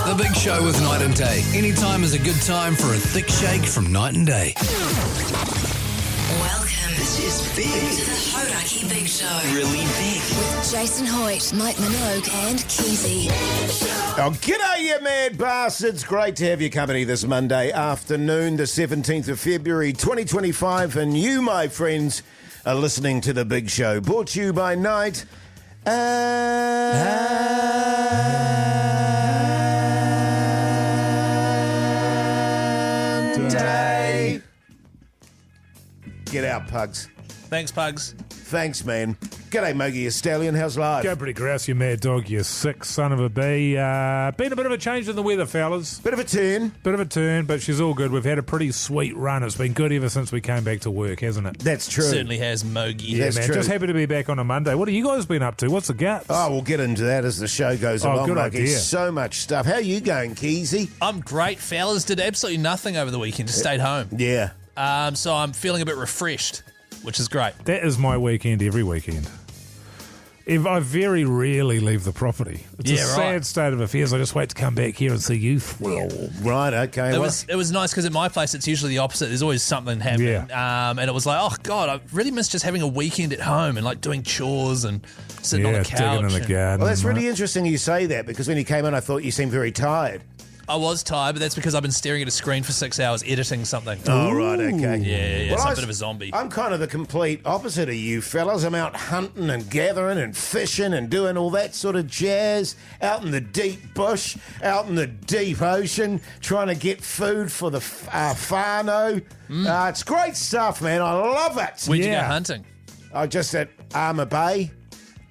The Big Show with Night and Day. Anytime is a good time for a thick shake from Night and Day. Welcome. This is big. To the Hauraki Big Show. Really big. With Jason Hoyte, Minogue and Keyzie. Oh, g'day, you mad bastards. Great to have your company this Monday afternoon, the 17th of February, 2025. And you, my friends, are listening to The Big Show, brought to you by Night and Day. Get out, pugs. Thanks, Pugs. Thanks, man. G'day, Mogey, you stallion. How's life? Go pretty grouse, you mad dog, you sick son of a bee. Been a bit of a change in the weather, fellas. Bit of a turn. Bit of a turn, but she's all good. We've had a pretty sweet run. It's been good ever since we came back to work, hasn't it? That's true. Certainly has, Mogey. Yeah, Man, true. just happy to be back on a Monday. What have you guys been up to? What's the guts? Oh, we'll get into that as the show goes along. good Mogey. idea. So much stuff. How are you going, Keyzie? I'm great, fellas. Did absolutely nothing over the weekend. Just stayed home. Yeah. So I'm feeling a bit refreshed, which is great. That is my weekend every weekend. If I very rarely leave the property. It's a sad state of affairs. I just wait to come back here and see you. Right, okay. It was nice because at my place it's usually the opposite. There's always something happening. Yeah. And it was like, oh, God, I really miss just having a weekend at home and like doing chores and sitting on the couch. digging in the garden. Well, that's really interesting you say that, because when you came in, I thought you seemed very tired. I was tired, but that's because I've been staring at a screen for 6 hours editing something. Oh, right, okay. Yeah. Well, So I'm a bit of a zombie. I'm kind of the complete opposite of you fellas. I'm out hunting and gathering and fishing and doing all that sort of jazz, out in the deep bush, out in the deep ocean, trying to get food for the whānau. It's great stuff, man. I love it. Where'd you go hunting? I just at Armour Bay.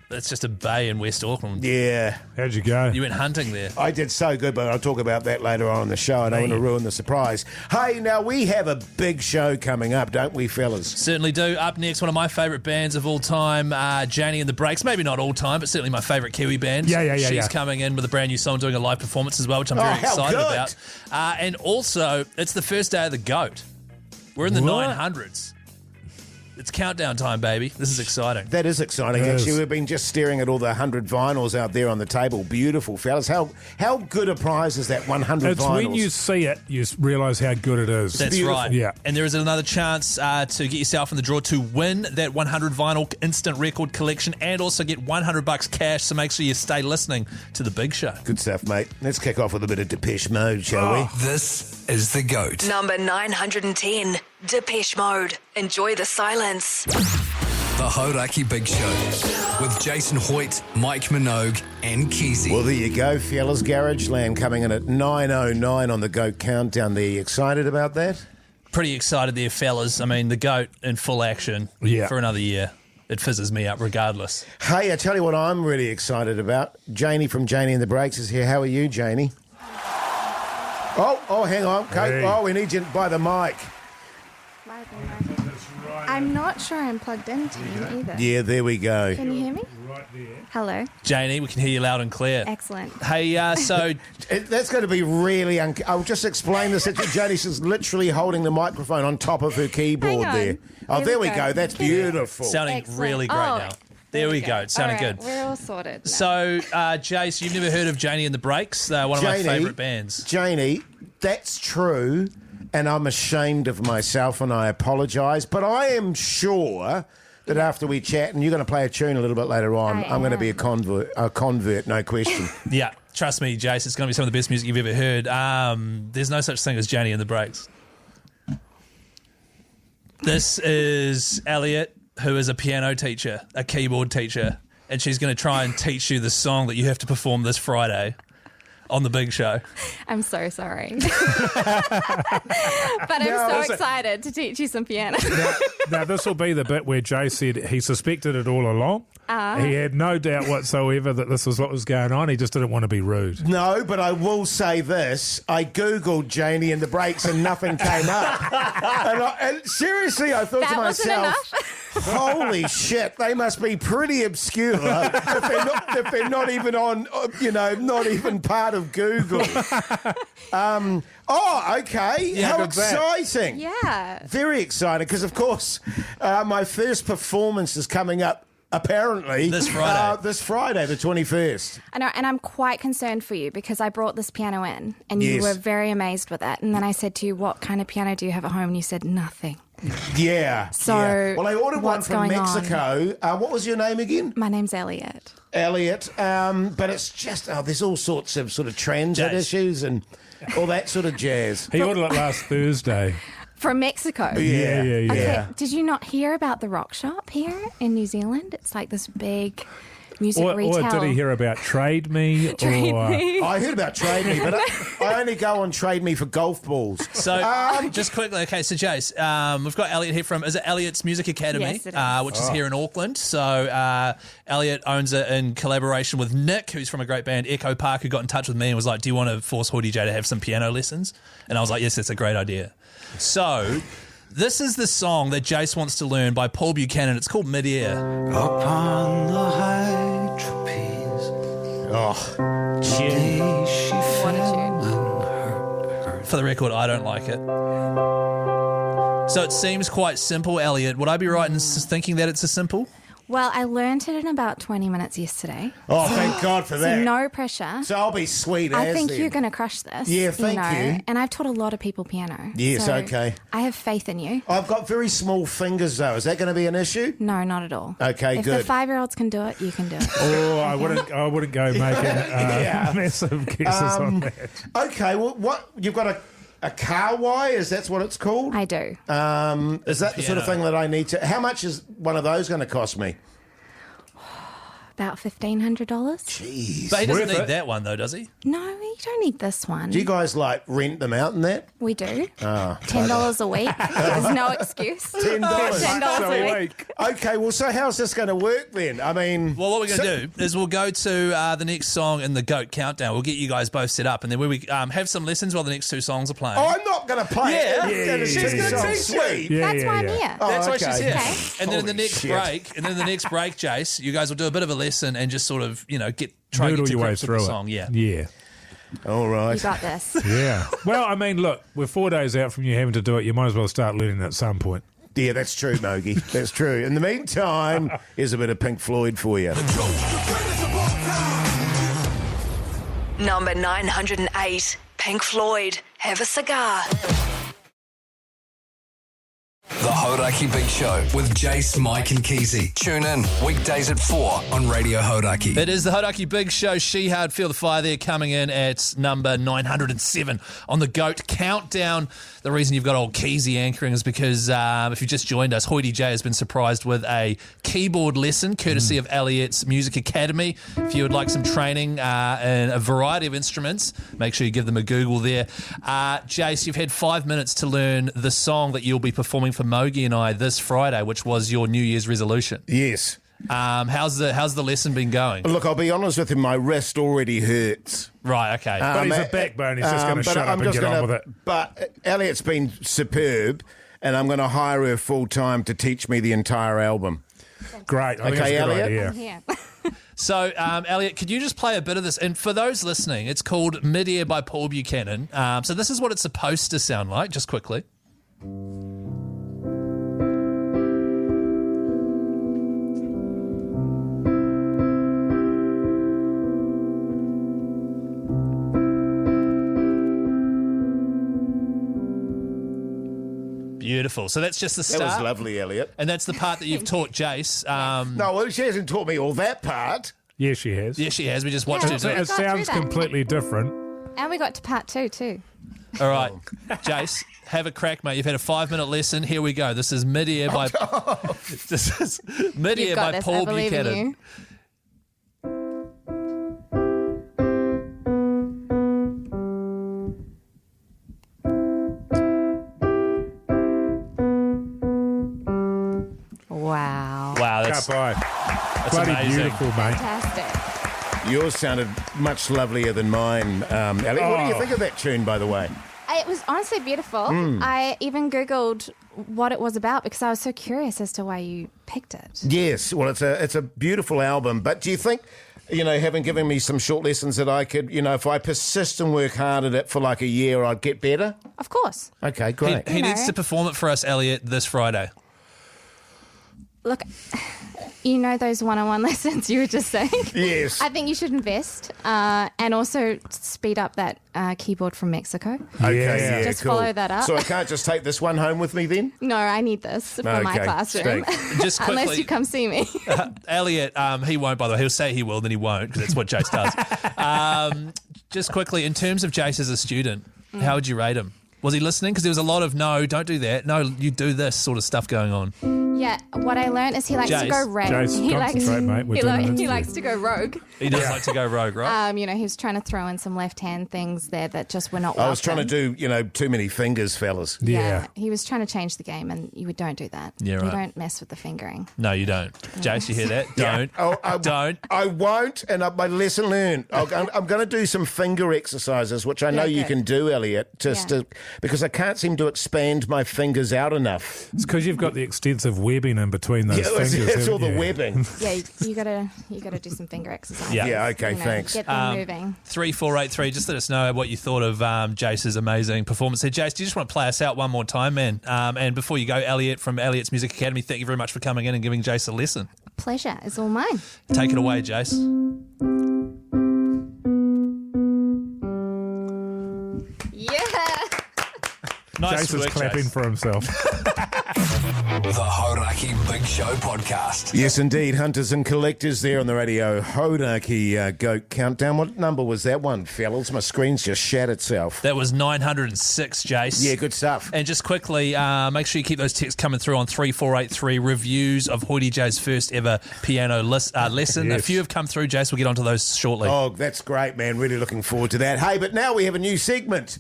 That's just a bay in West Auckland. Yeah. How'd you go? You went hunting there. I did so good, but I'll talk about that later on in the show. I don't want to ruin the surprise. Hey, now we have a big show coming up, don't we, fellas? Certainly do. Up next, one of my favourite bands of all time, Janey and the Breaks. Maybe not all time, but certainly my favourite Kiwi band. She's coming in with a brand new song, doing a live performance as well, which I'm very excited about. And also, it's the first day of the GOAT. We're in the 900s. It's countdown time, baby. This is exciting. That is exciting, actually. We've been just staring at all the 100 vinyls out there on the table. Beautiful, fellas. How good a prize is that 100 It's vinyls? when you see it, you realise how good it is. That's beautiful. right. Yeah. And there is another chance to get yourself in the draw to win that 100 vinyl instant record collection and also get $100 cash. So make sure you stay listening to The Big Show. Good stuff, mate. Let's kick off with a bit of Depeche Mode, shall we? This is The GOAT. Number 910, Depeche Mode. Enjoy the silence. The Hauraki Big Show with Jason Hoyte, Mike Minogue and Keyzie. Well, there you go, fellas. Garage Land coming in at 9:09 on the GOAT countdown. Are you excited about that? Pretty excited there, fellas. I mean, the GOAT in full action for another year. It fizzes me up regardless. Hey, I tell you what I'm really excited about. Janey from Janey and the Breaks is here. How are you, Janey? Oh, hang on. Okay. Hey. Oh, we need you by the mic. I'm not sure I'm plugged into you either. Yeah, there we go. Can you hear me? Right there. Hello. Janey, we can hear you loud and clear. Excellent. Hey, so That's going to be really... I'll just explain this. Janey's literally holding the microphone on top of her keyboard Hang on. there. Oh, there we go. That's beautiful. sounding Excellent. really great Oh, now. There we go. It's sounding All right, good. We're all sorted now. So, Jase, you've never heard of Janey and the Breaks? They're one of my favourite bands. Janey, that's true, and I'm ashamed of myself, and I apologise, but I am sure that after we chat, and you're going to play a tune a little bit later on, I'm going to be a convert, no question. Yeah, trust me, Jase, it's going to be some of the best music you've ever heard. There's no such thing as Janey and the Breaks. This is Elliot, who is a piano teacher, a keyboard teacher, and she's going to try and teach you the song that you have to perform this Friday on The Big Show. I'm so sorry. But I'm so excited to teach you some piano. Now, this will be the bit where Jay said he suspected it all along. He had no doubt whatsoever that this was what was going on. He just didn't want to be rude. No, but I will say this. I Googled Janey and the Breaks and nothing came up. And seriously, I thought to myself, holy shit, they must be pretty obscure if they're not even on, not even part of Google. Okay. Yeah, how good bet. exciting. Yeah. Very exciting because, of course, my first performance is coming up apparently. This Friday. This Friday, the 21st. I know, and I'm quite concerned for you because I brought this piano in and you were very amazed with it. And then I said to you, what kind of piano do you have at home? And you said, nothing. Yeah. So, well, I ordered one from Mexico. What was your name again? My name's Elliot. But it's just, there's all sorts of sort of transit issues and all that sort of jazz. He ordered it last Thursday. From Mexico? Yeah. Okay, did you not hear about the Rock Shop here in New Zealand? It's like this big music retail. Or did he hear about Trade Me? I heard about Trade Me, but I only go on Trade Me for golf balls. So, just quickly, okay, so Jase, we've got Elliot here is it Elliot's Music Academy? Yes, it is. Which is here in Auckland. So, Elliot owns it in collaboration with Nick, who's from a great band, Echo Park, who got in touch with me and was like, do you want to force Hoyte J to have some piano lessons? And I was like, yes, that's a great idea. So, this is the song that Jase wants to learn by Paul Buchanan. It's called Midair. Upon the high trapeze. Oh, gee. What a tune. For the record, I don't like it. So it seems quite simple, Elliot. Would I be right in thinking that it's a simple? Well, I learned it in about 20 minutes yesterday. Oh, thank God for that. So no pressure. So I'll be sweet I as think then. you're going to crush this. Yeah, thank you. And I've taught a lot of people piano. Yes, so okay. I have faith in you. I've got very small fingers, though. Is that going to be an issue? No, not at all. Okay, if good. If the 5-year-olds can do it, you can do it. Oh, I wouldn't go making massive guesses on that. Okay, well, what you've got a kawai? Is that what it's called? I do. Is that the sort of thing that I need to? How much is one of those going to cost me? About $1,500. Jeez. But he doesn't need that one, though, does he? No, you don't need this one. Do you guys rent them out and that? We do. $10 a week. There's no excuse. $10. $10 a week. Okay, well, so how's this going to work then? I mean... Well, what we're going to do is we'll go to the next song in the GOAT Countdown. We'll get you guys both set up, and then we have some lessons while the next two songs are playing. Oh, I'm not going to play it. She's going to teach you. That's why I'm here. That's why she's here. Okay. And then in the next break, Jase, you guys will do a bit of a lesson and just sort of, try and get to grips with the song. Yeah. All right. You got this. Yeah. Well, I mean, look, we're 4 days out from you having to do it. You might as well start learning at some point. Yeah, that's true, Mogey. That's true. In the meantime, here's a bit of Pink Floyd for you. Number 908, Pink Floyd, Have a Cigar. The Hauraki Big Show with Jase, Mike and Keyzie. Tune in weekdays at 4 on Radio Hauraki. It is the Hauraki Big Show. She Hard Feel the Fire there, coming in at number 907 on the GOAT Countdown. The reason you've got old Keyzie anchoring is because if you just joined us, Hoyte J has been surprised with a keyboard lesson courtesy of Elliot's Music Academy. If you would like some training in a variety of instruments, make sure you give them a Google there. Jase, you've had 5 minutes to learn the song that you'll be performing for Mogey and I this Friday, which was your New Year's resolution. Yes. How's the lesson been going? Look, I'll be honest with you, my wrist already hurts. Right, okay. But he's a backbone. He's just going to shut up and get on with it. But Elliot's been superb, and I'm going to hire her full-time to teach me the entire album. Great. I think that's a good Elliot? idea. I'm here. So, Elliot, could you just play a bit of this? And for those listening, it's called Midair by Paul Buchanan. So this is what it's supposed to sound like, just quickly. Beautiful. So that's just the start. That was lovely, Elliot. And that's the part that you've taught Jase. No, well, she hasn't taught me all that part. Yeah, she has. Yes, she has. We just watched her do It it. sounds completely different. And we got to part 2 too. All right. Jase, have a crack, mate. You've had a 5-minute lesson. Here we go. This is Midair by This is Midair You've got by this. Paul I believe in Buchanan. you. Wow. Wow, that's Bloody amazing. beautiful, mate. Fantastic. Yours sounded much lovelier than mine, Elliot. What do you think of that tune, by the way? It was honestly beautiful. I even Googled what it was about because I was so curious as to why you picked it. Yes, well, it's a beautiful album. But do you think, having given me some short lessons that I could, if I persist and work hard at it for like a year, I'd get better? Of course. Okay, great. He needs to perform it for us, Elliot, this Friday. Look, You know those one-on-one lessons you were just saying? Yes. I think you should invest and also speed up that keyboard from Mexico. Okay, Yeah. Just follow that up. So I can't just take this one home with me then? No, I need this for my classroom. Just quickly, unless you come see me. Elliot, he won't, by the way. He'll say he will, then he won't, because that's what Jase does. Just quickly, in terms of Jase as a student, how would you rate him? Was he listening? Because there was a lot of, no, don't do that. No, you do this sort of stuff going on. Yeah, what I learned is he likes to go rogue. Jase, concentrate, mate. He likes to go rogue. He does like to go rogue, right? He was trying to throw in some left-hand things there that just were not I was trying welcome. to do, too many fingers, fellas. Yeah, he was trying to change the game, and you don't do that. Yeah, You right. don't mess with the fingering. No, you don't. Jase, you hear that? Don't. Don't. I won't, and my lesson learned. I'm going to do some finger exercises, which I know you can do, Elliot, because I can't seem to expand my fingers out enough. It's because you've got the extensive webbing in between those fingers. It's all the webbing. Yeah, you gotta do some finger exercises. Yeah. Okay, thanks. Get them moving. 3483, just let us know what you thought of Jase's amazing performance here. Jase, do you just want to play us out one more time, man? And before you go, Elliot from Elliot's Music Academy, thank you very much for coming in and giving Jase a lesson. Pleasure is all mine. Take it away, Jase. Yeah. Nice Jase is work, clapping Jase. for himself. The Hauraki Big Show podcast. Yes, indeed. Hunters and collectors there on the Radio Hauraki Goat Countdown. What number was that one, fellas? My screen's just shat itself. That was 906, Jase. Yeah, good stuff. And just quickly, make sure you keep those texts coming through on 3483, reviews of Hoyte J's first ever piano lesson. Yes. A few have come through, Jase. We'll get onto those shortly. Oh, that's great, man. Really looking forward to that. Hey, but now we have a new segment.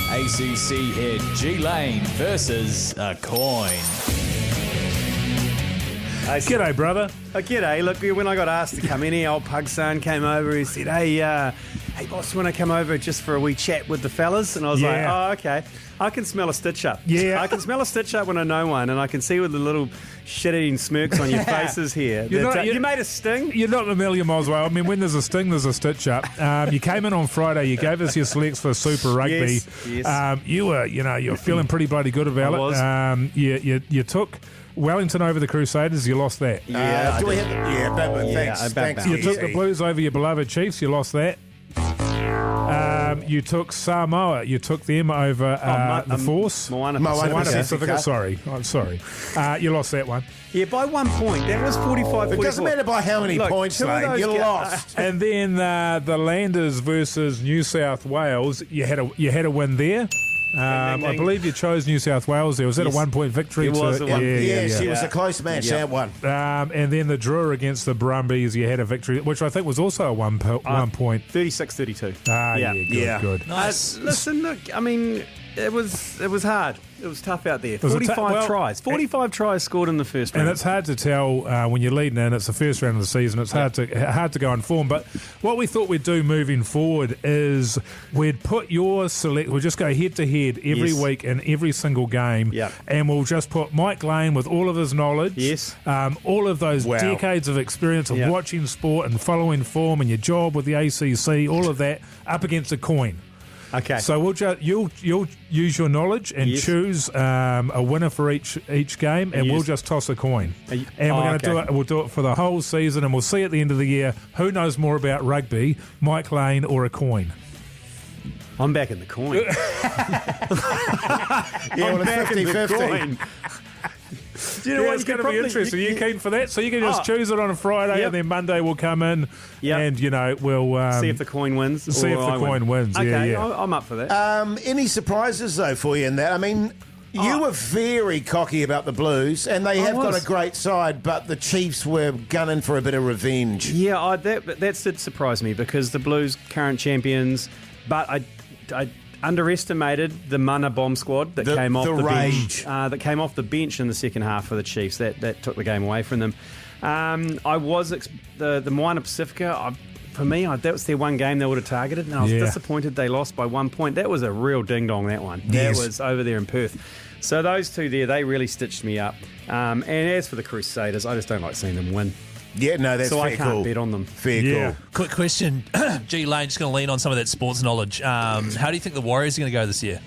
ACC head G Lane versus a coin. G'day, brother. G'day. Look, when I got asked to come in here, old pug son came over. He said, hey, boss, you want to come over just for a wee chat with the fellas? And I was like, oh, okay. I can smell a stitch-up. Yeah. I can smell a stitch-up when I know one, and I can see with the little shit-eating smirks on your faces here. You made a sting? You're not a million miles away. I mean, when there's a sting, there's a stitch-up. You came in on Friday. You gave us your selects for Super Rugby. Yes. You were feeling pretty bloody good about it. Was. You took Wellington over the Crusaders. You lost that. Do we have? Thanks. You took the Blues over your beloved Chiefs. You lost that. You took Samoa. You took them over the Force. Moana Pacifica. Sorry. I'm sorry. You lost that one. Yeah, by 1 point. That was 45-44. It doesn't matter by how many points, Lane. You lost. And then the Landers versus New South Wales. You had a win there. I believe you chose New South Wales there. Was that a 1 point victory? It was a 1 point. Yes, it was a close match, that one. And then the draw against the Brumbies, you had a victory, which I think was also a 1 point. 36-32. Good. Nice. Listen, look, I mean, it was hard. It was tough out there. 45 tries. 45 tries scored in the first round. And it's hard to tell when you're leading in. It's the first round of the season. It's hard to go on form. But what we thought we'd do moving forward is we'd put your select. We'll just go head to head every week in every single game. Yep. And we'll just put Mike Lane with all of his knowledge. Yes. All of those decades of experience of watching sport and following form and your job with the ACC. All of that up against a coin. Okay. So you'll use your knowledge and choose a winner for each game, and we'll just toss a coin. And we're going to do it. We'll do it for the whole season, and we'll see at the end of the year who knows more about rugby, Mike Lane or a coin. I'm back in the coin. I'm back in the coin. Do you know what? It's going to be interesting. Are you keen for that? So you can just choose it on a Friday, and then Monday we'll come in, and we'll see if the coin wins. See if the coin wins. Okay, yeah. I'm up for that. Any surprises though for you in that? I mean, you were very cocky about the Blues, and they have got a great side, but the Chiefs were gunning for a bit of revenge. Yeah, that did surprise me because the Blues current champions, but I underestimated the Mana bomb squad that came off the bench. That came off the bench in the second half for the Chiefs. That took the game away from them. I was the Moana Pacifica. For me, that was their one game they would have targeted, and I was disappointed they lost by 1 point. That was a real ding dong. That one. Yes. That was over there in Perth. So those two there, they really stitched me up. And as for the Crusaders, I just don't like seeing them win. Yeah, no, that's so fair I can't cool. bet on them. Fair cool. Quick question. G Lane, just going to lean on some of that sports knowledge. How do you think the Warriors are going to go this year?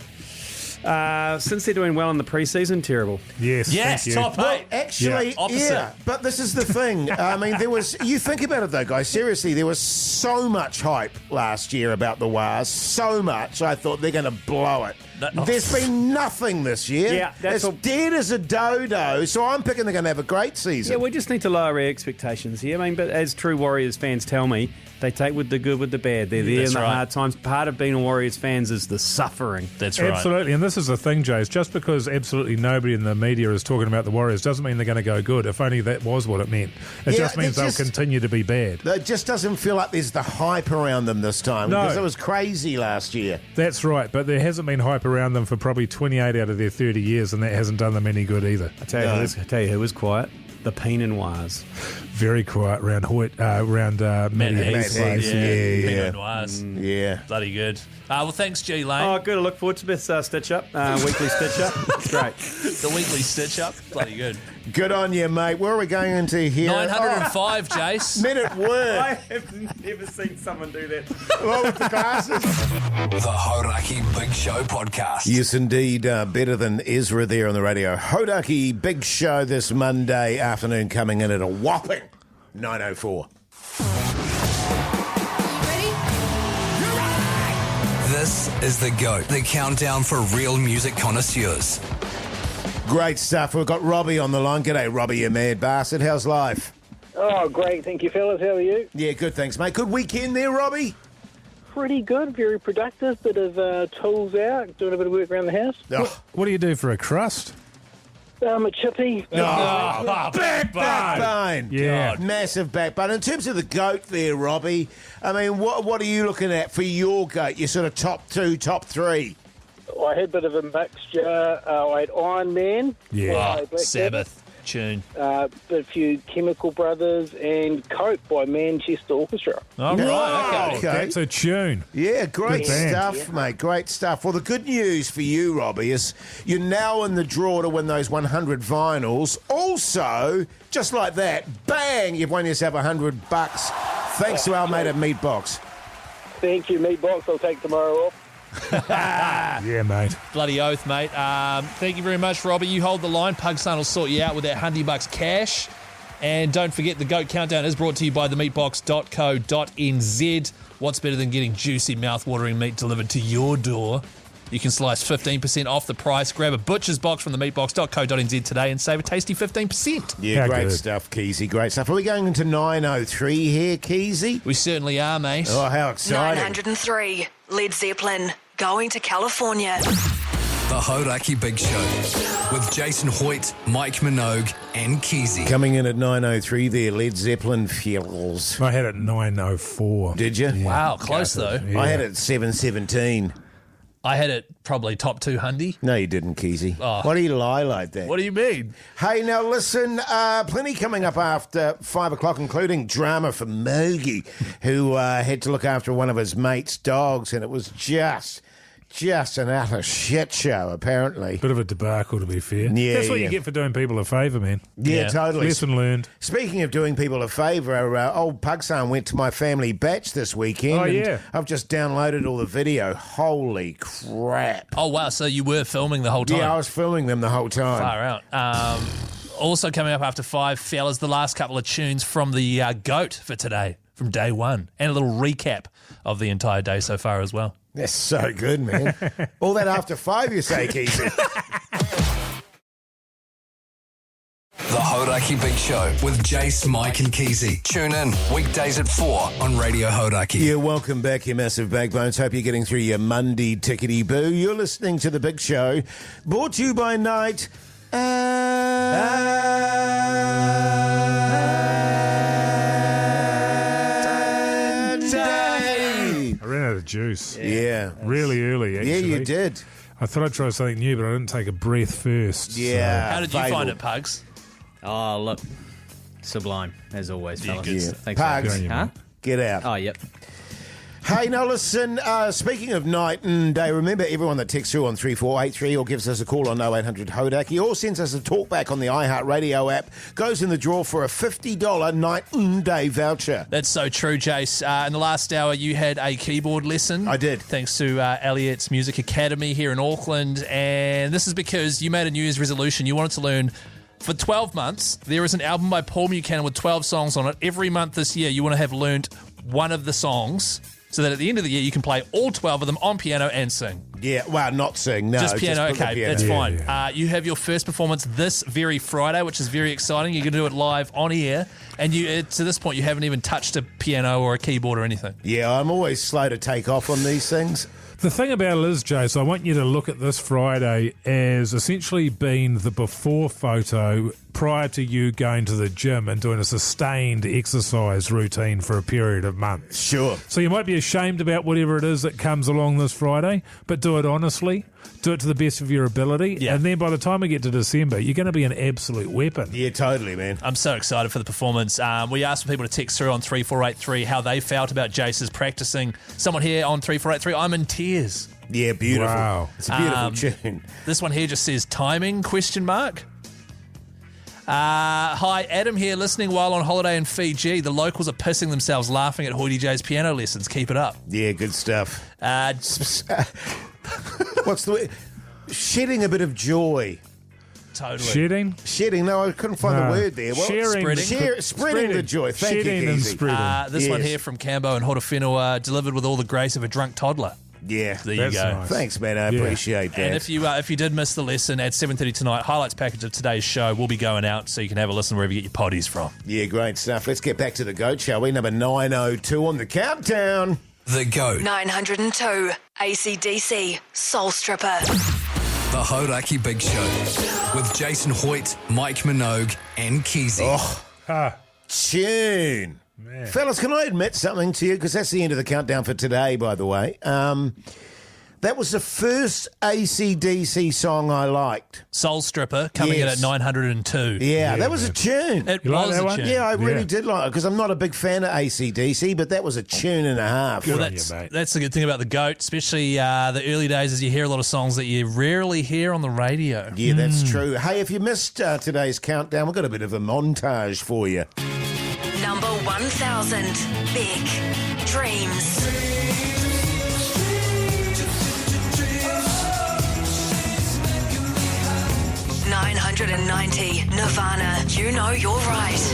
Since they're doing well in the preseason, terrible. Yes, top 8. Well, actually, yeah. But this is the thing. I mean, you think about it though, guys, seriously, there was so much hype last year about the Wars, so much. I thought they're going to blow it. There's been nothing this year. Yeah, that's it's dead as a dodo, so I'm picking they're going to have a great season. Yeah, we just need to lower our expectations here. I mean, but as true Warriors fans tell me, they take with the good with the bad. They're there in the hard times. Part of being a Warriors fans is the suffering. That's right. Absolutely, and this is the thing, Jase. Just because absolutely nobody in the media is talking about the Warriors doesn't mean they're going to go good. If only that was what it meant. It just means they'll continue to be bad. It just doesn't feel like there's the hype around them this time. No. Because it was crazy last year. That's right, but there hasn't been hype around them for probably 28 out of their 30 years, and that hasn't done them any good either. I tell you who was quiet. The Peenan Wars. Very quiet around Hoyte, Matty Heath's place. Peenan Wars. Yeah. Bloody good. Well, thanks, G Lane. Oh, good. I look forward to this stitch up, weekly stitch up. It's great. The weekly stitch up. Bloody good. Good on you, mate. Where are we going into here? 905, Jase. Minute word. I have never seen someone do that. Well, with the glasses. The Hauraki Big Show podcast. Yes, indeed. Better than Ezra there on the radio. Hauraki Big Show this Monday afternoon coming in at a whopping 9:04. This is The GOAT, the countdown for real music connoisseurs. Great stuff. We've got Robbie on the line. G'day, Robbie, you mad bastard. How's life? Oh, great. Thank you, fellas. How are you? Yeah, good, thanks, mate. Good weekend there, Robbie? Pretty good. Very productive. Bit of tools out. Doing a bit of work around the house. Oh. What do you do for a crust? A chippy. Backbone. Yeah. God. Massive backbone. In terms of the GOAT there, Robbie, I mean, what are you looking at for your GOAT? Your sort of top 2, top 3? I had a bit of a mixture. I had Iron Man. Yeah. Sabbath tune. But a few Chemical Brothers and Cope by Manchester Orchestra. Oh, right. Okay. That's a tune. Yeah, great Good band. stuff, mate. Great stuff. Well, the good news for you, Robbie, is you're now in the draw to win those 100 vinyls. Also, just like that, bang, you've won yourself $100 thanks to our mate at Meatbox. Thank you, Meatbox. I'll take tomorrow off. Yeah, mate. Bloody oath, mate. Thank you very much, Robbie. You hold the line. Pugson will sort you out with that $100 cash. And don't forget, the GOAT Countdown is brought to you by themeatbox.co.nz. What's better than getting juicy, mouth-watering meat delivered to your door? You can slice 15% off the price. Grab a butcher's box from themeatbox.co.nz today and save a tasty 15%. Yeah, How great good. stuff, Keyzie. Great stuff. Are we going into 9:03 here, Keyzie? We certainly are, mate. Oh, how exciting. 903, Led Zeppelin, Going to California. The Hauraki Big Show with Jason Hoyte, Mike Minogue, and Keyzie. Coming in at 9:03 there, Led Zeppelin Feels. I had it at 9:04. Did you? Yeah. Wow, close though. Yeah. I had it at 7:17. I had it probably top 200. No, you didn't, Keyzie. Oh. Why do you lie like that? What do you mean? Hey, now listen, plenty coming up after 5 o'clock, including drama for Mogey, who had to look after one of his mate's dogs, and it was just an utter shit show, apparently. Bit of a debacle, to be fair. Yeah, That's what yeah. you get for doing people a favour, man. Yeah, totally. Lesson learned. Speaking of doing people a favour, old Pugson went to my family batch this weekend. Oh, and yeah. I've just downloaded all the video. Holy crap. Oh, wow. So you were filming the whole time? Yeah, I was filming them the whole time. Far out. Also coming up after 5, fellas, the last couple of tunes from the GOAT for today, from day one, and a little recap of the entire day so far as well. That's so good, man. All that after 5, you say, Keyzie. The Hauraki Big Show with Jase, Mike, and Keyzie. Tune in weekdays at 4 on Radio Hauraki. Yeah, welcome back, you massive backbones. Hope you're getting through your Monday tickety-boo. You're listening to The Big Show, brought to you by Night. I ran out of juice. Yeah. Really early, actually. Yeah, you did. I thought I'd try something new, but I didn't take a breath first. Yeah. How did you find it, Pugs? Oh, look. Sublime, as always, fellas. Yeah. Thanks Pugs, for having me. Huh? get out. Oh, yep. Hey, now listen, speaking of night and day, remember everyone that texts through on 3483 or gives us a call on 0800 Hauraki or sends us a talkback on the iHeartRadio app goes in the draw for a $50 night and day voucher. That's so true, Jase. In the last hour, you had a keyboard lesson. I did. Thanks to Elliot's Music Academy here in Auckland. And this is because you made a New Year's resolution. You wanted to learn... For 12 months, there is an album by Paul Buchanan with 12 songs on it. Every month this year, you want to have learnt one of the songs so that at the end of the year, you can play all 12 of them on piano and sing. Yeah, well, not sing, no. Just piano, okay, piano. that's fine. Yeah. You have your first performance this very Friday, which is very exciting. You're going to do it live on air. And to this point, you haven't even touched a piano or a keyboard or anything. Yeah, I'm always slow to take off on these things. The thing about it is, Jase, I want you to look at this Friday as essentially being the before photo prior to you going to the gym and doing a sustained exercise routine for a period of months. Sure. So you might be ashamed about whatever it is that comes along this Friday, but do it honestly, do it to the best of your ability, and then by the time we get to December, you're going to be an absolute weapon. Yeah, totally, man. I'm so excited for the performance. We asked for people to text through on 3483 how they felt about Jase's practicing. Someone here on 3483, I'm in tears. Yeah, beautiful. Wow. It's a beautiful tune. This one here just says timing, ? Hi, Adam here, listening while on holiday in Fiji. The locals are pissing themselves laughing at Hoyte J's piano lessons. Keep it up. Yeah, good stuff. What's the word? Shedding a bit of joy. Totally. Shedding? No, I couldn't find the word there. Well, spreading the joy. Thank you, Keyzie. This one here from Cambo and Hortofino, delivered with all the grace of a drunk toddler. Yeah, there you go. Nice. Thanks, man. I appreciate that. And if you did miss the lesson at 7:30 tonight, highlights package of today's show will be going out, so you can have a listen wherever you get your potties from. Yeah, great stuff. Let's get back to the GOAT, shall we? Number 902 on the countdown. The GOAT. 902, AC/DC, Soul Stripper. The Hauraki Big Show with Jason Hoyte, Mike Minogue, and Keyzie. Tune. Man. Fellas, can I admit something to you? Because that's the end of the countdown for today, by the way. That was the first AC/DC song I liked. Soul Stripper, coming in at 902. Yeah, that was a tune. It was a tune. Yeah, I really did like it, because I'm not a big fan of AC/DC, but that was a tune and a half. Well, that's the good thing about the GOAT, especially the early days, is you hear a lot of songs that you rarely hear on the radio. Yeah, that's true. Hey, if you missed today's countdown, we've got a bit of a montage for you. Number 1000, Big Dreams. 990, Nirvana, You Know You're Right.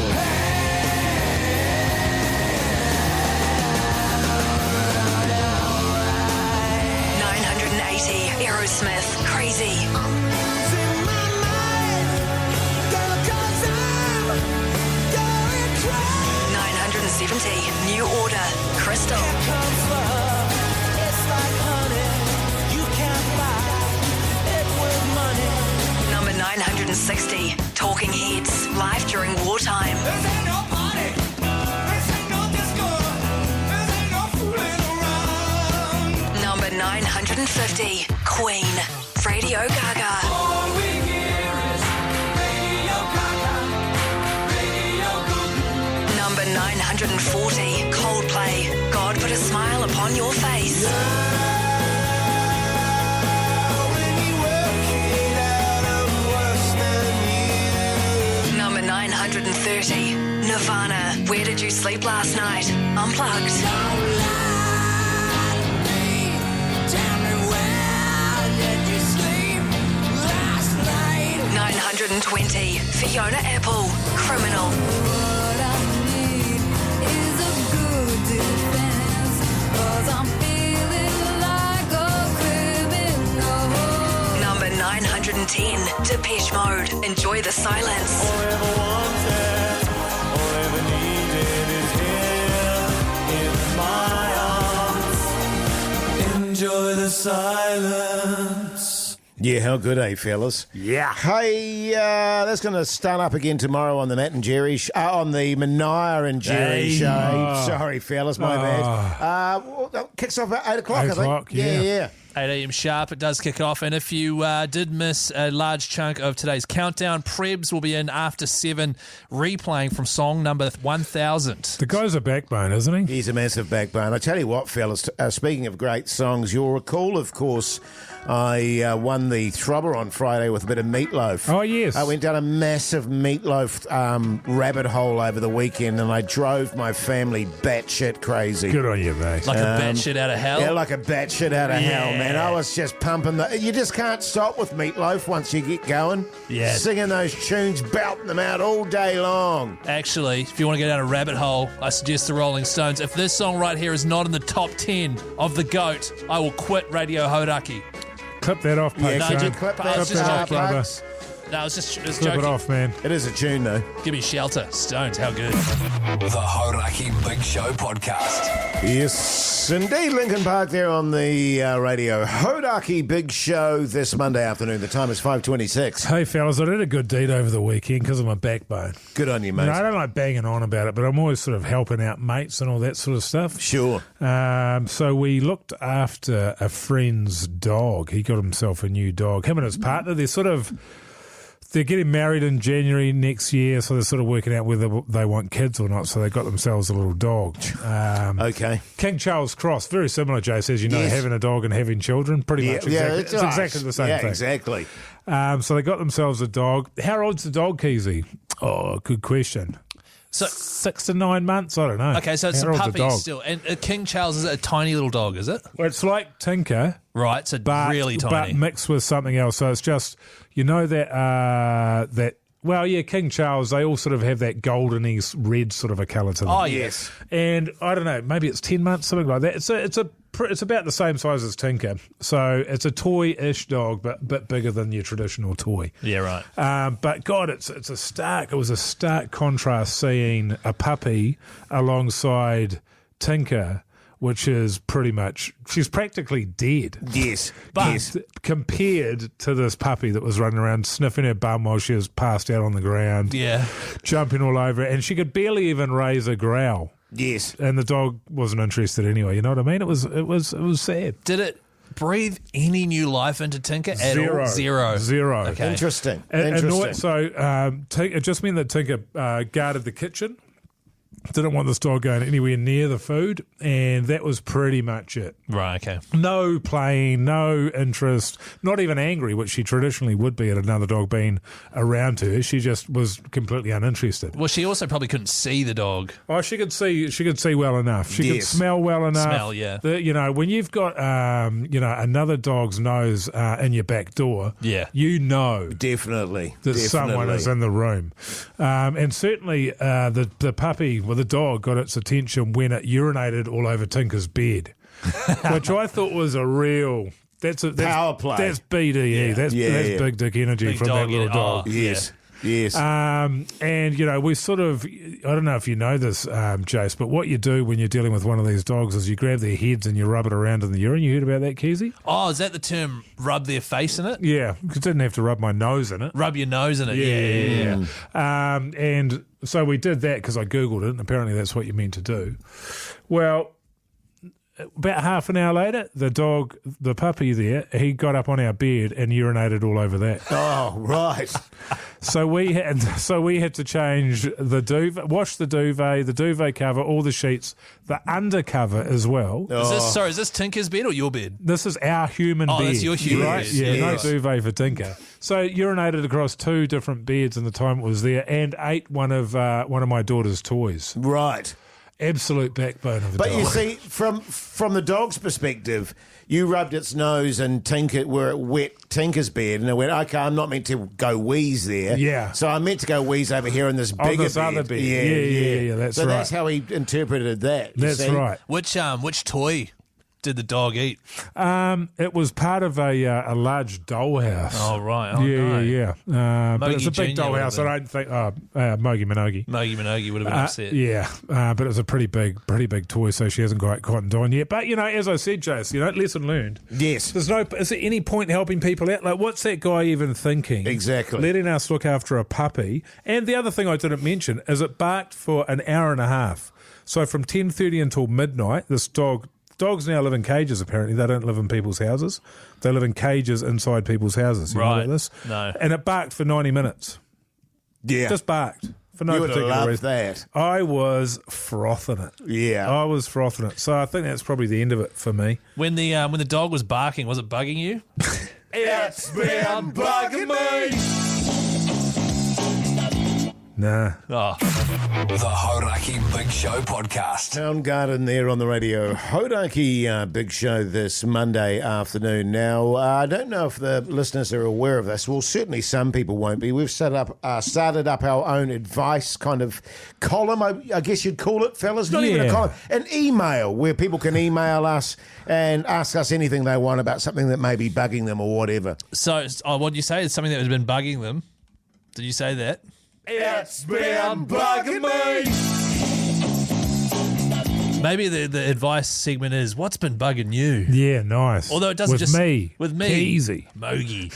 980, Aerosmith, Crazy. 970, New Order, Crystal. Number 960, Talking Heads, live during wartime. Number 950, Queen, Radio Gaga. Number 940, Coldplay, God Put a Smile Upon Your Face. Number 930, Nirvana, Where Did You Sleep Last Night? Unplugged. 920, Fiona Apple, Criminal. Number 910, Depeche Mode, Enjoy the Silence. Enjoy the silence. Yeah, how good, fellas? Yeah. Hey, that's going to start up again tomorrow on the Matt and Jerry on the Mania and Jerry show. Sorry, fellas, my bad. Kicks off at 8 o'clock, 8 I think. o'clock, yeah. 8 a.m. sharp, it does kick off. And if you did miss a large chunk of today's countdown, Prebz will be in after 7, replaying from song number 1000. The guy's a backbone, isn't he? He's a massive backbone. I tell you what, fellas, speaking of great songs, you'll recall, of course, I won the Throbber on Friday with a bit of Meatloaf. Oh, yes. I went down a massive Meatloaf rabbit hole over the weekend, and I drove my family batshit crazy. Good on you, mate. Like a batshit out of hell? Yeah, like a batshit out of hell, man. I was just pumping you just can't stop with Meatloaf once you get going. Yeah. Singing those tunes, belting them out all day long. Actually, if you want to go down a rabbit hole, I suggest the Rolling Stones. If this song right here is not in the top 10 of the GOAT, I will quit Radio Hauraki. Clip that off, Yeah, Poke. could you clip that off, brother. No, it's just Clip joking. it off, man. It is a tune, though. Give me shelter. Stones, how good. The Hauraki Big Show podcast. Yes, indeed. Lincoln Park there on the Radio Hauraki Big Show this Monday afternoon. The time is 5:26. Hey, fellas, I did a good deed over the weekend because of my backbone. Good on you, mate. You know, I don't like banging on about it, but I'm always sort of helping out mates and all that sort of stuff. Sure. So we looked after a friend's dog. He got himself a new dog. Him and his partner, they're getting married in January next year, so they're sort of working out whether they want kids or not, so they got themselves a little dog. Okay. King Charles Cross, very similar, Jase, as you know, having a dog and having children, pretty much it's exactly the same thing. Yeah, exactly. So they got themselves a dog. How old's the dog, Keyzie? Oh, good question. So 6 to 9 months? I don't know. Okay, so it's How a old's the puppy dog? still. And King Charles is a tiny little dog, is it? Well, it's like Tinker. Right, so really tiny. But mixed with something else. So it's just, you know that well, yeah, King Charles, they all sort of have that goldeny red sort of a colour to them. Oh, yes. And I don't know, maybe it's 10 months, something like that. It's about the same size as Tinker. So it's a toy-ish dog, but a bit bigger than your traditional toy. Yeah, right. But God, it was a stark contrast seeing a puppy alongside Tinker, which is pretty much, she's practically dead. Yes. But compared to this puppy that was running around sniffing her bum while she was passed out on the ground, jumping all over it, and she could barely even raise a growl. Yes. And the dog wasn't interested anyway, you know what I mean? It was sad. Did it breathe any new life into Tinker at all? Zero. Okay. Interesting. It just meant that Tinker guarded the kitchen. Didn't want this dog going anywhere near the food, and that was pretty much it. Right, okay. No playing, no interest, not even angry, which she traditionally would be at another dog being around her. She just was completely uninterested. Well, she also probably couldn't see the dog. Oh, she could see well enough. She could smell well enough. Smell, yeah. When you've got another dog's nose in your back door, you know definitely that someone is in the room. And certainly the puppy with the dog got its attention when it urinated all over Tinker's bed, which I thought was a real... That's power play. That's BDE. That's big dick energy big from dog, that little dog. Yes. Yes. And, we sort of, I don't know if you know this, Jase, but what you do when you're dealing with one of these dogs is you grab their heads and you rub it around in the urine. You heard about that, Keyzie? Oh, is that the term, rub their face in it? Yeah, because I didn't have to rub my nose in it. Rub your nose in it, yeah. And so we did that because I Googled it, and apparently that's what you meant to do. Well, about half an hour later, the puppy there, he got up on our bed and urinated all over that. Oh, right. So we had to change the duvet, wash the duvet cover, all the sheets, the undercover as well. Oh. Is this Tinker's bed or your bed? This is our human bed. Oh, that's your human right? bed. Yeah, no duvet for Tinker. So urinated across 2 different beds in the time it was there, and ate one of my daughter's toys. Right. Absolute backbone of a dog. But you see, from the dog's perspective, you rubbed its nose and Tinker where it wet Tinker's bed, and it went, okay, I'm not meant to go wheeze there. Yeah. So I'm meant to go wheeze over here in this bigger this other bed. Yeah, that's so right. So that's how he interpreted that. That's right. Which toy did the dog eat? It was part of a large dollhouse. Oh, right. Oh, yeah. no. But it's a big dollhouse. I don't think... Mogey Minogue. Mogey Minogue would have been upset. Yeah, but it was a pretty big toy, so she hasn't quite cottoned on yet. But, as I said, Jase, lesson learned. Yes. Is there any point helping people out? Like, what's that guy even thinking? Exactly. Letting us look after a puppy. And the other thing I didn't mention is it barked for an hour and a half. So from 10:30 until midnight, this dog Dogs now live in cages, apparently. They don't live in people's houses. They live in cages inside people's houses. You know about this? No. And it barked for 90 minutes. Yeah. Just barked. For no you would have particular loved reason. that. I was frothing it. Yeah. I was frothing it. So I think that's probably the end of it for me. When the dog was barking, was it bugging you? It's been bugging me. Nah. Oh. The Hauraki Big Show podcast. Town Garden there on the Radio Hauraki Big Show this Monday afternoon. Now, I don't know if the listeners are aware of this. Well, certainly some people won't be. We've started up our own advice kind of column, I guess you'd call it, fellas. Not even a column. An email where people can email us and ask us anything they want about something that may be bugging them or whatever. So, what did you say? It's something that has been bugging them. Did you say that? It's been bugging me. Maybe the advice segment is, what's been bugging you? Yeah, nice. Although it doesn't with just... me. With me. Keyzie. Mogey.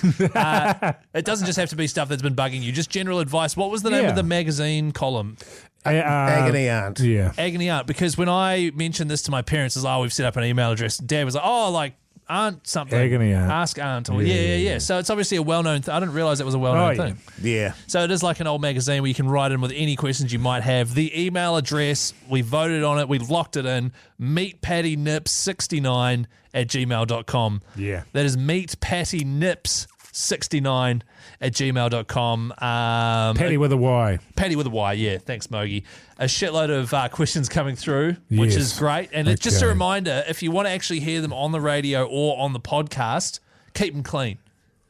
It doesn't just have to be stuff that's been bugging you. Just general advice. What was the name of the magazine column? Agony Aunt. Yeah. Agony Aunt. Because when I mentioned this to my parents, it's we've set up an email address. Dad was like, Aunt something. Agony Aunt. Ask Aunt. Or yeah. So it's obviously a well-known I didn't realise it was a well-known thing. Yeah. So it is like an old magazine where you can write in with any questions you might have. The email address, we voted on it, we locked it in, meatpattynips69@gmail.com. Yeah. That is meatpattynips69@gmail.com. Patty with a Y. Patty with a Y, yeah. Thanks, Mogey. A shitload of questions coming through, which is great. And it's just a reminder, if you want to actually hear them on the radio or on the podcast, keep them clean.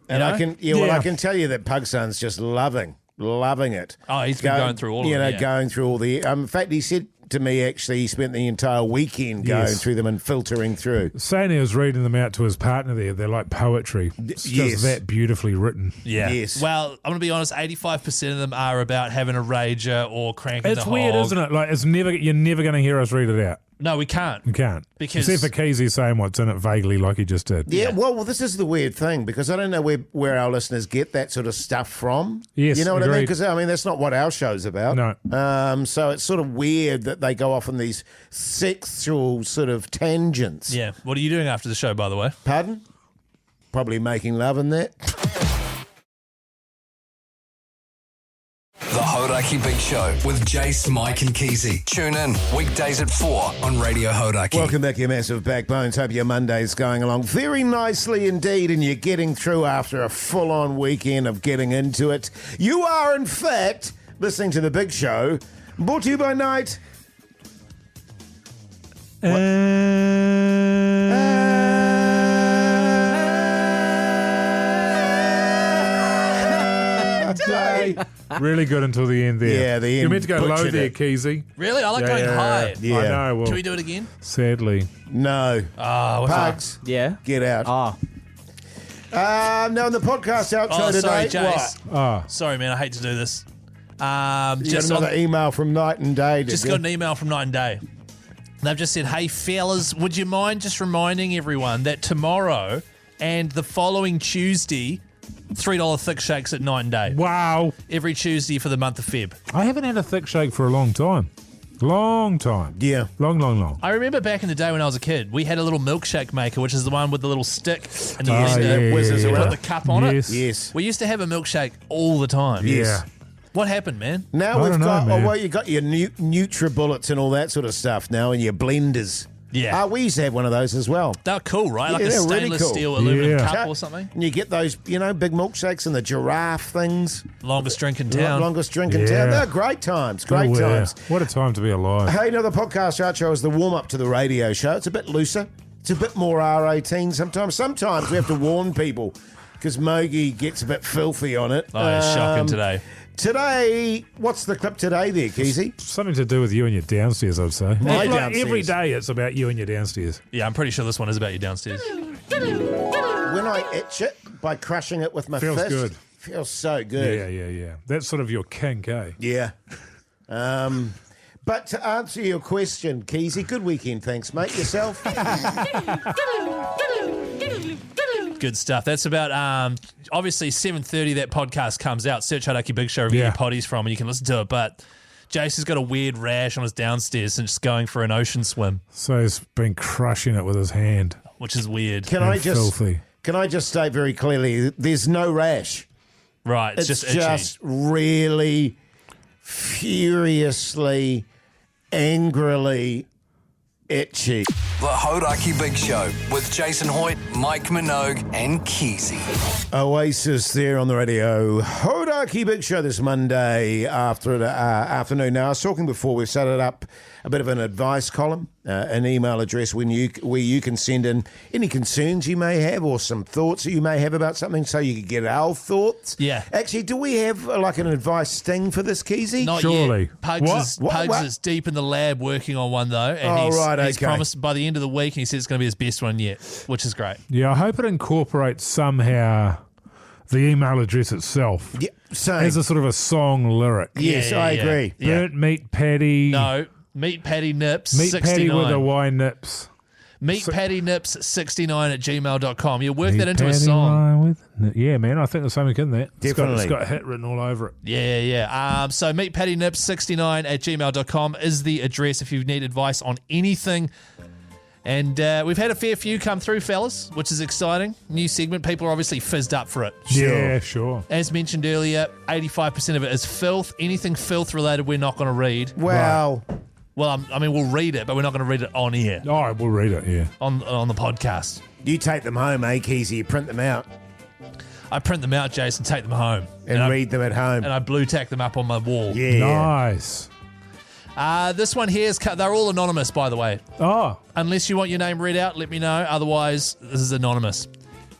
And I can tell you that Pugson's just loving it. Oh, he's been going through all of them. Going through all the... in fact, he said to me, actually, he spent the entire weekend going through them and filtering through. Saying he was reading them out to his partner there. They're like poetry. It's just that beautifully written. Yeah. Yes. Well, I'm going to be honest, 85% of them are about having a rager or cranking the hog. It's weird, isn't it? Like, you're never going to hear us read it out. No, we can't. We can't. Because except for Keyzie saying what's in it vaguely like he just did. Yeah, well, this is the weird thing, because I don't know where our listeners get that sort of stuff from. Yes, you know what I mean? agreed. Because, that's not what our show's about. No. So it's sort of weird that they go off on these sexual sort of tangents. Yeah. What are you doing after the show, by the way? Pardon? Probably making love in that. The Hauraki Big Show with Jase, Mike and Keyzie. Tune in weekdays at 4 on Radio Hauraki. Welcome back, you massive backbones. Hope your Monday's going along very nicely indeed, and you're getting through after a full-on weekend of getting into it. You are, in fact, listening to The Big Show, brought to you by Night. Day. Really good until the end there. Yeah, the end. You're meant to go low there, it. Keyzie. Really? I like going high. Yeah. I know. Well, Can we do it again? sadly. No. What's Pugs. Yeah. Get out. Oh. Now, in the podcast outro sorry, today... Jase. What? Sorry, man. I hate to do this. You got another email from Night and Day. Just got an email from Night and Day. They've just said, hey, fellas, would you mind just reminding everyone that tomorrow and the following Tuesday, $3 thick shakes at Night and Day. Wow. Every Tuesday for the month of Feb. I haven't had a thick shake for a long time. Long time. Yeah. Long. I remember back in the day when I was a kid, we had a little milkshake maker, which is the one with the little stick and you used to put the cup on it. Yes. We used to have a milkshake all the time. Yeah. What happened, man? Now we've got, you got your NutriBullets and all that sort of stuff now, and your blenders. Yeah. We used to have one of those as well. They're cool, right? Like a they're stainless really cool. steel aluminum cup or something. And you get those, big milkshakes and the giraffe things. Longest drink in town. Longest drink in town. They're great times. Great times. What a time to be alive. Hey, the podcast outro is the warm-up to the radio show. It's a bit looser. It's a bit more R18 sometimes. Sometimes we have to warn people because Mogey gets a bit filthy on it. Oh, it's shocking today. Today, what's the clip today there, Keyzie? Something to do with you and your downstairs, I'd say. My downstairs. Every day it's about you and your downstairs. Yeah, I'm pretty sure this one is about your downstairs. When I itch it by crushing it with my fist. Feels good. Feels so good. Yeah. That's sort of your kink, eh? Yeah. But to answer your question, Keyzie, good weekend, thanks, mate. Yourself? Good stuff. That's about, obviously, 7:30 that podcast comes out. Search Hauraki Big Show, where you get your potties from, and you can listen to it. But Jase has got a weird rash on his downstairs since going for an ocean swim. So he's been crushing it with his hand. Which is weird. Can I just state very clearly, there's no rash. Right, it's just itchy. Just really furiously, angrily itchy. The Hauraki Big Show with Jason Hoyte, Mike Minogue and Keyzie. Oasis there on the radio. Hauraki Big Show this Monday afternoon. Now, I was talking before, we've set it up a bit of an advice column, an email address where you can send in any concerns you may have or some thoughts that you may have about something so you can get our thoughts. Yeah. Actually, do we have like an advice sting for this, Keyzie? Not Surely. yet. Pugs is deep in the lab working on one, though. And he's promised by the end of the week, and he said it's going to be his best one yet, which is great. Yeah, I hope it incorporates somehow the email address itself. Yeah, same. As a sort of a song lyric. Yes, I agree. Burnt meat patty. No. Meat Patty Nips Meat 69. patty with a Y nips. Meat Patty Nips 69 at gmail.com. You work that into a song. Yeah, man, I think there's something in that. Definitely. It's got a hit written all over it. Yeah. So Meat Patty Nips 69 at gmail.com is the address if you need advice on anything. And we've had a fair few come through, fellas, which is exciting. New segment. People are obviously fizzed up for it. Yeah, sure. As mentioned earlier, 85% of it is filth. Anything filth related, we're not going to read. Wow. Right. Well, I mean, we'll read it, but we're not going to read it on air. Oh, we'll read it, yeah. On the podcast. You take them home, Keyzie? You print them out. I print them out, Jason, take them home. And read them at home. And I blue tack them up on my wall. Yeah. Nice. This one here, they're all anonymous, by the way. Oh. Unless you want your name read out, let me know. Otherwise, this is anonymous.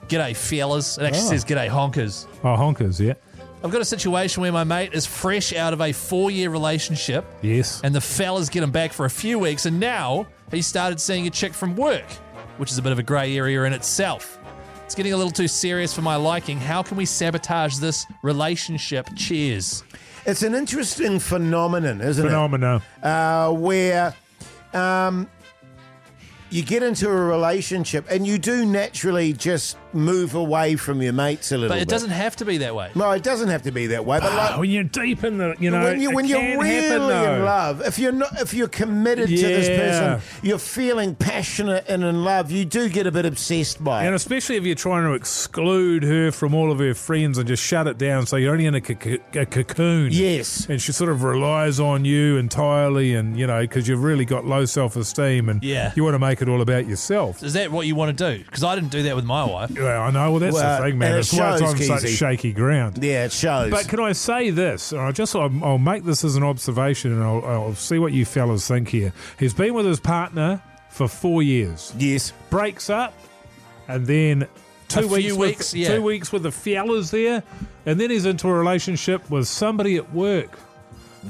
G'day, fellas. It actually says g'day, honkers. Oh, honkers, yeah. I've got a situation where my mate is fresh out of a 4-year relationship. Yes. And the fellas get him back for a few weeks, and now he started seeing a chick from work, which is a bit of a grey area in itself. It's getting a little too serious for my liking. How can we sabotage this relationship? Cheers. It's an interesting phenomenon, isn't it? Where you get into a relationship and you do naturally just move away from your mates a little bit. But it doesn't have to be that way. No, it doesn't have to be that way. But like, when you're deep in the, when you're really in love, if you're committed to this person, you're feeling passionate and in love, you do get a bit obsessed by it. And especially if you're trying to exclude her from all of her friends and just shut it down, so you're only in a cocoon. Yes. And she sort of relies on you entirely, and because you've really got low self-esteem, and you want to make it all about yourself. Is that what you want to do? Because I didn't do that with my wife. Yeah, I know. Well, that's the thing, man. It's why it's on such shaky ground. Yeah, it shows. But can I say this? I'll make this as an observation, and I'll see what you fellas think here. He's been with his partner for 4 years. Yes. Breaks up, and then 2 weeks with the fellas there, and then he's into a relationship with somebody at work.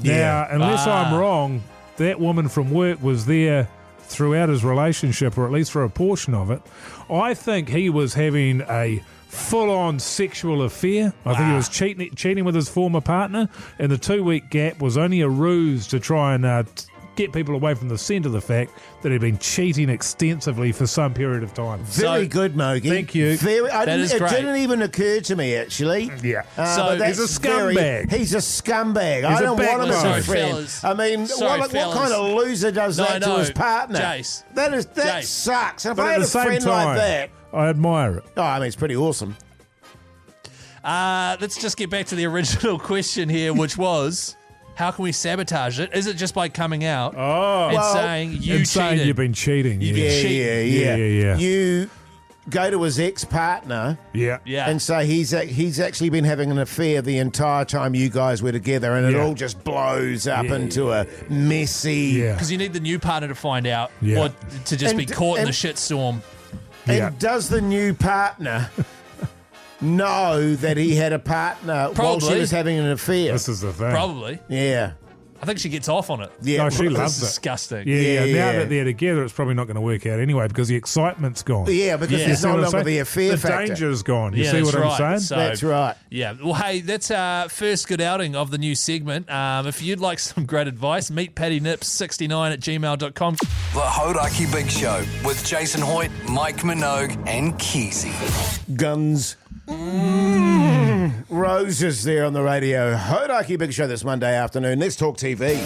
Now, unless I'm wrong, that woman from work was there throughout his relationship, or at least for a portion of it. I think he was having a full-on sexual affair. I think he was cheating with his former partner, and the 2-week gap was only a ruse to try and get people away from the scent of the fact that he'd been cheating extensively for some period of time. Very good, Mogey. Thank you. It didn't even occur to me, actually. Yeah. So he's a scumbag. He's a scumbag. I don't want him as a friend. Fellas. I mean, what kind of loser does that to his partner? Jase. That sucks. And if I had a friend like that, I admire it. Oh, I mean, it's pretty awesome. Let's just get back to the original question here, which was, how can we sabotage it? Is it just by coming out and saying you cheated? Saying you've been cheating. Yeah. You go to his ex-partner and say he's actually been having an affair the entire time you guys were together, and it all just blows up into a messy... Because you need the new partner to find out or to just be caught in the shitstorm. And does the new partner... know that he had a partner while she was having an affair? This is the thing. Probably. Yeah. I think she gets off on it. Yeah, no, she loves it. Disgusting. Yeah. Now that they're together, it's probably not going to work out anyway because the excitement's gone. Yeah, because there's no longer the affair factor. The danger's gone. You see what I'm saying? So, that's right. Yeah. Well, hey, that's our first good outing of the new segment. If you'd like some great advice, meetpattynips69 at gmail.com. The Hauraki Big Show with Jason Hoyte, Mike Minogue and Keyzie. Guns. Roses there on the Radio Hauraki Big Show this Monday afternoon. Let's talk TV.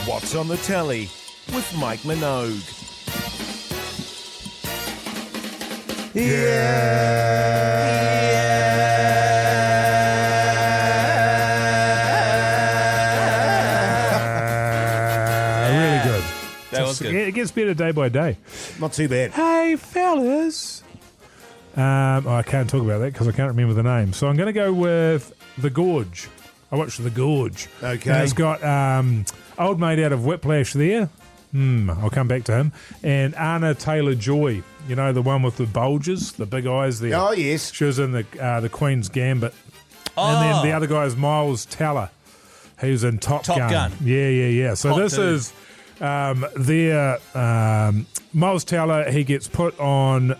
What's on the telly with Mike Minogue? Really good. That was good. It gets better day by day. Not too bad. Hey, fellas. I can't talk about that because I can't remember the name. So I'm going to go with The Gorge. I watched The Gorge. Okay. And it's got old mate out of Whiplash there. I'll come back to him. And Anna Taylor-Joy. You know, the one with the bulges, the big eyes there. Oh, yes. She was in the Queen's Gambit. And then the other guy is Miles Teller, who's in Top Gun. Yeah. So this is Miles Teller. He gets put on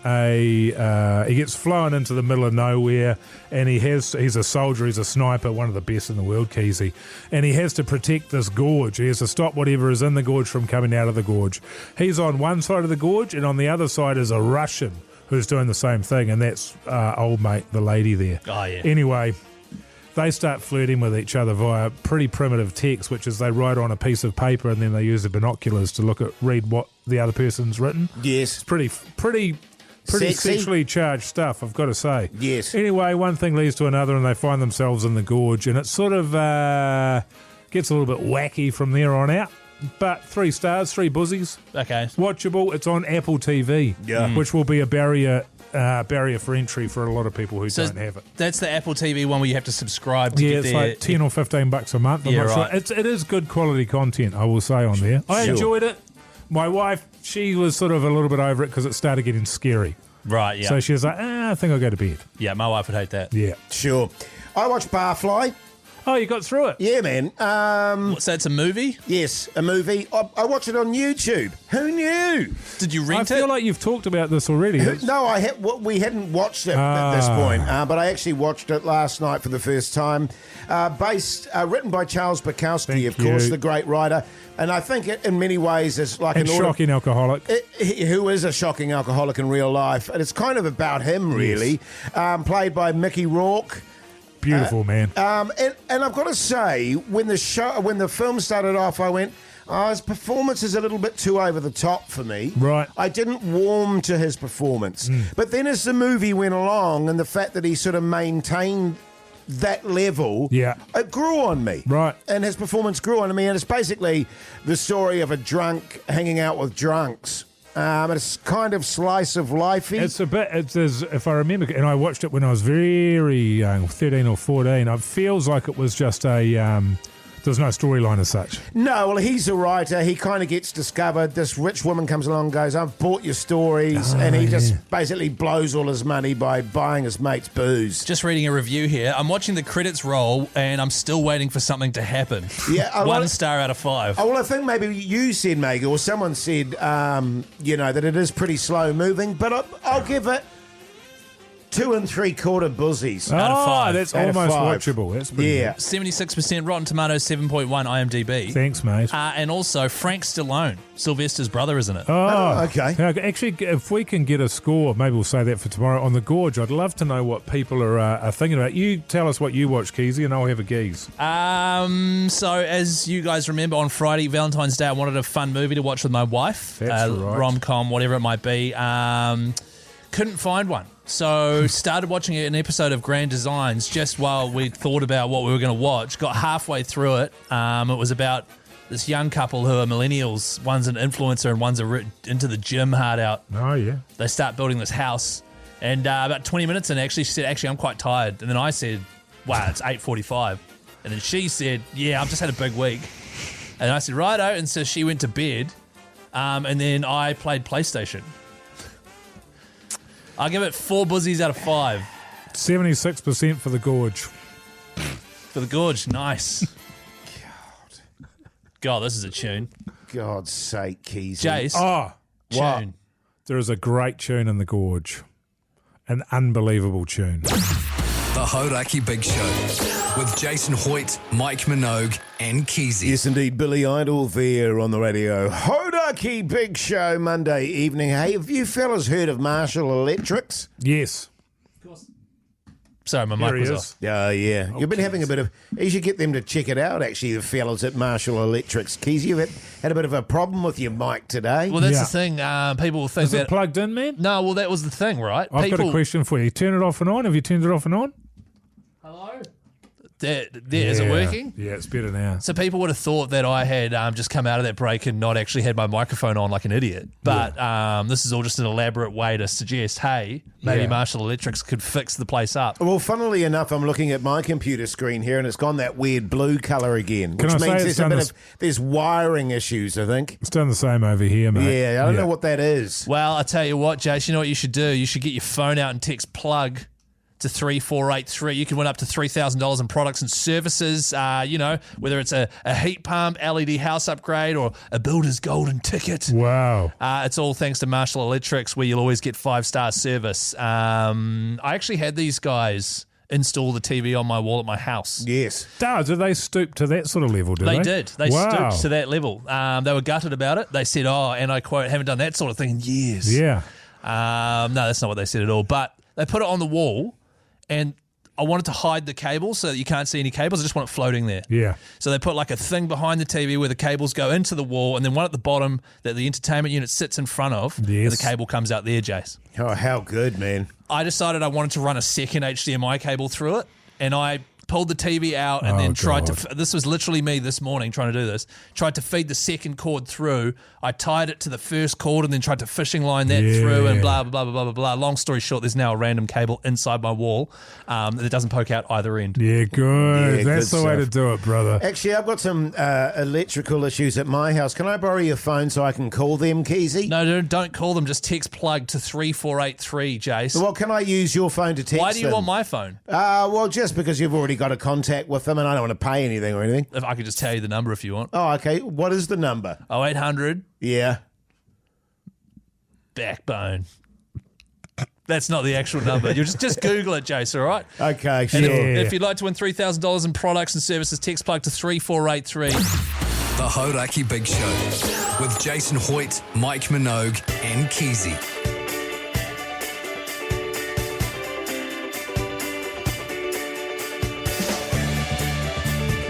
he gets flown into the middle of nowhere, and he's a soldier, he's a sniper, one of the best in the world, Keyzie, and he has to protect this gorge. He has to stop whatever is in the gorge from coming out of the gorge. He's on one side of the gorge, and on the other side is a Russian who's doing the same thing, and that's old mate, the lady there. Oh, yeah. Anyway, they start flirting with each other via pretty primitive text, which is they write on a piece of paper and then they use the binoculars to read what the other person's written. Yes. It's pretty Sexy. sexually charged stuff, I've got to say. Yes. Anyway, one thing leads to another and they find themselves in the gorge, and it sort of gets a little bit wacky from there on out. But 3 stars, 3 buzzies. Okay. Watchable. It's on Apple TV, which will be a barrier for entry for a lot of people who don't have it. That's the Apple TV one where you have to subscribe to get it's their... like $10 or $15 a month. I'm not sure. It is good quality content, I will say, on there. I enjoyed it. My wife, she was sort of a little bit over it because it started getting scary. Right, yeah. So she was like, I think I'll go to bed. Yeah, my wife would hate that. Yeah. Sure. I watched Barfly. Oh, you got through it? Yeah, man. So it's a movie? Yes, a movie. I watched it on YouTube. Who knew? Did you rent it? I feel like you've talked about this already. No, we hadn't watched it at this point, but I actually watched it last night for the first time. Written by Charles Bukowski, of course, the great writer. And I think it, in many ways, is like an shocking alcoholic. Who is a shocking alcoholic in real life. And it's kind of about him, really. Yes. Played by Mickey Rourke. Beautiful, man. And I've got to say, when the film started off, I went, his performance is a little bit too over the top for me. Right. I didn't warm to his performance. But then as the movie went along, and the fact that he sort of maintained that level, it grew on me. Right. And his performance grew on me, and it's basically the story of a drunk hanging out with drunks. It's kind of slice of lifey. It's a bit, if I remember, and I watched it when I was very young, 13 or 14, it feels like it was just there's no storyline as such. No, well, he's a writer. He kind of gets discovered. This rich woman comes along and goes, I've bought your stories. And he just basically blows all his money by buying his mate's booze. Just reading a review here. I'm watching the credits roll and I'm still waiting for something to happen. Yeah, 1 star out of 5. Oh, well, I think maybe you said, Mogey, or someone said, that it is pretty slow moving. But I'll give it 2 3/4 buzzies out of 5. That's almost watchable. That's pretty good. 76% Rotten Tomatoes, 7.1 IMDb. Thanks, mate. And also Frank Stallone, Sylvester's brother, isn't it? Oh, okay. Actually, if we can get a score, maybe we'll say that for tomorrow on the Gorge. I'd love to know what people are thinking about. You tell us what you watch, Keyzie, and I'll have a geese. So as you guys remember, on Friday, Valentine's Day, I wanted a fun movie to watch with my wife. That's right. Rom-com, whatever it might be. Couldn't find one. So started watching an episode of Grand Designs just while we thought about what we were going to watch. Got halfway through it. It was about this young couple who are millennials. One's an influencer and one's into the gym hard out. Oh, yeah. They start building this house. And about 20 minutes in, she said, I'm quite tired. And then I said, wow, it's 8:45. And then she said, yeah, I've just had a big week. And I said, righto. And so she went to bed. And then I played PlayStation. I'll give it 4 buzzies out of 5. 76% for the Gorge. For the Gorge, nice. God, this is a tune. God's sake, Keyzie. Jase. Oh, tune. What? There is a great tune in the Gorge. An unbelievable tune. The Hauraki Big Show with Jason Hoyte, Mike Minogue and Keyzie. Yes, indeed, Billy Idol there on the Radio Hauraki Big Show Monday evening. Hey, have you fellas heard of Marshall Electrics? Yes. Of course. Sorry, my mic was off. Oh, yeah. You've been having a bit of... You should get them to check it out, actually, the fellas at Marshall Electrics. Keyzie, you've had a bit of a problem with your mic today. Well, that's the thing. People think Is it plugged in, man? No, well, that was the thing, right? I've got a question for you. Turn it off and on. Have you turned it off and on? Hello? Is it working? Yeah, it's better now. So people would have thought that I had just come out of that break and not actually had my microphone on like an idiot. But this is all just an elaborate way to suggest, hey, maybe Marshall Electrics could fix the place up. Well, funnily enough, I'm looking at my computer screen here and it's gone that weird blue colour again, which means there's wiring issues, I think. It's done the same over here, mate. Yeah, I don't know what that is. Well, I tell you what, Jase, you know what you should do? You should get your phone out and text plug to 3483. You can win up to $3,000 in products and services, whether it's a heat pump, LED house upgrade, or a builder's golden ticket. Wow. It's all thanks to Marshall Electrics, where you'll always get 5-star service. I actually had these guys install the TV on my wall at my house. Yes. Did they stoop to that sort of level, did they? They did. They stooped to that level. They were gutted about it. They said, and I quote, haven't done that sort of thing in years. Yeah. No, that's not what they said at all. But they put it on the wall, and I wanted to hide the cables so that you can't see any cables. I just want it floating there. Yeah. So they put like a thing behind the TV where the cables go into the wall, and then one at the bottom that the entertainment unit sits in front of, and the cable comes out there, Jase. Oh, how good, man. I decided I wanted to run a second HDMI cable through it, and I pulled the TV out and then tried to... This was literally me this morning trying to do this. Tried to feed the second cord through. I tied it to the first cord and then tried to fishing line that through and blah, blah, blah, blah, blah, blah. Long story short, there's now a random cable inside my wall that doesn't poke out either end. Yeah, good. Yeah, that's good the way stuff. to do it, brother. Actually, I've got some electrical issues at my house. Can I borrow your phone so I can call them, Keyzie? No, don't call them. Just text plug to 3483, Jase. Well, can I use your phone to text them? Why do you want my phone? Well, just because you've already got a contact with them and I don't want to pay anything or anything. If I could just tell you the number if you want. Oh, okay. What is the number? 0800. Yeah. Backbone. That's not the actual number. You just Google it, Jase, all right? Okay, sure. And if you'd like to win $3,000 in products and services, text plug to 3483. The Hauraki Big Show with Jason Hoyte, Mike Minogue and Keyzie.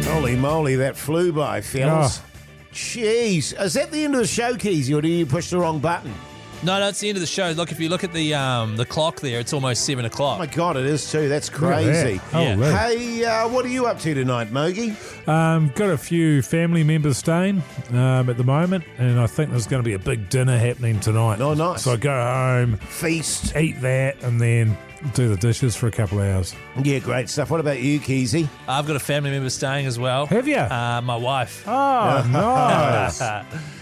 Holy moly, that flew by, fellas. Oh. Jeez. Is that the end of the show, Keyzie, or do you push the wrong button? No, it's the end of the show. Look, if you look at the clock there, it's almost 7 o'clock. Oh, my God, it is too. That's crazy. Yeah. Hey, what are you up to tonight, Mogey? Got a few family members staying at the moment, and I think there's going to be a big dinner happening tonight. Oh, nice. So I go home, feast, eat that, and then do the dishes for a couple of hours. Yeah, great stuff. What about you, Keyzie? I've got a family member staying as well. Have you? My wife. Oh, nice.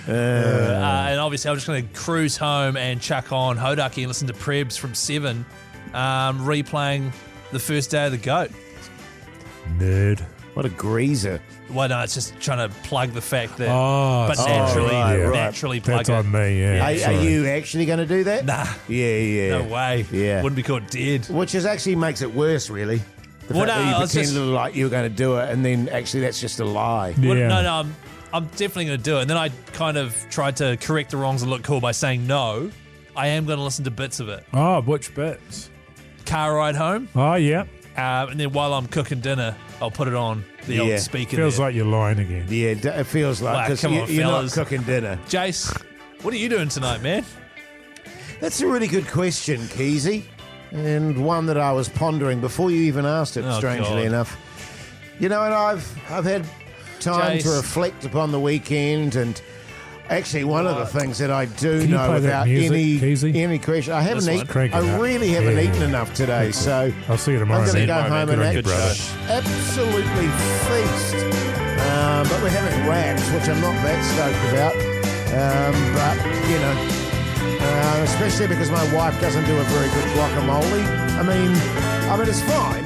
And obviously I'm just going to cruise home and chuck on Hauraki and listen to Prebz from 7, replaying the first day of the GOAT. Nerd. What a greaser. Well, no, it's just trying to plug the fact that, naturally plug That's it. on me, yeah. Are you actually going to do that? Nah. Yeah. No way. Yeah. Wouldn't be caught dead. Which actually makes it worse, really. The fact that you pretended like you were going to do it, and then actually that's just a lie. Well, no, I'm definitely going to do it. And then I kind of tried to correct the wrongs and look cool by saying no. I am going to listen to bits of it. Oh, which bits? Car ride home. Oh, yeah. And then while I'm cooking dinner, I'll put it on the old speaker. Feels there. like you're lying again. Yeah, it feels like, because you're not cooking dinner. Jase, what are you doing tonight, man? That's a really good question, Keyzie, and one that I was pondering before you even asked it, strangely enough. You know, and I've had time to reflect upon the weekend, and actually one of the things that I do know without any question, I haven't eaten. I really haven't eaten enough today, so I'll see you tomorrow. I'm going to go home and absolutely feast. But we're having rash, which I'm not that stoked about. But you know, especially because my wife doesn't do a very good guacamole. I mean, it's fine.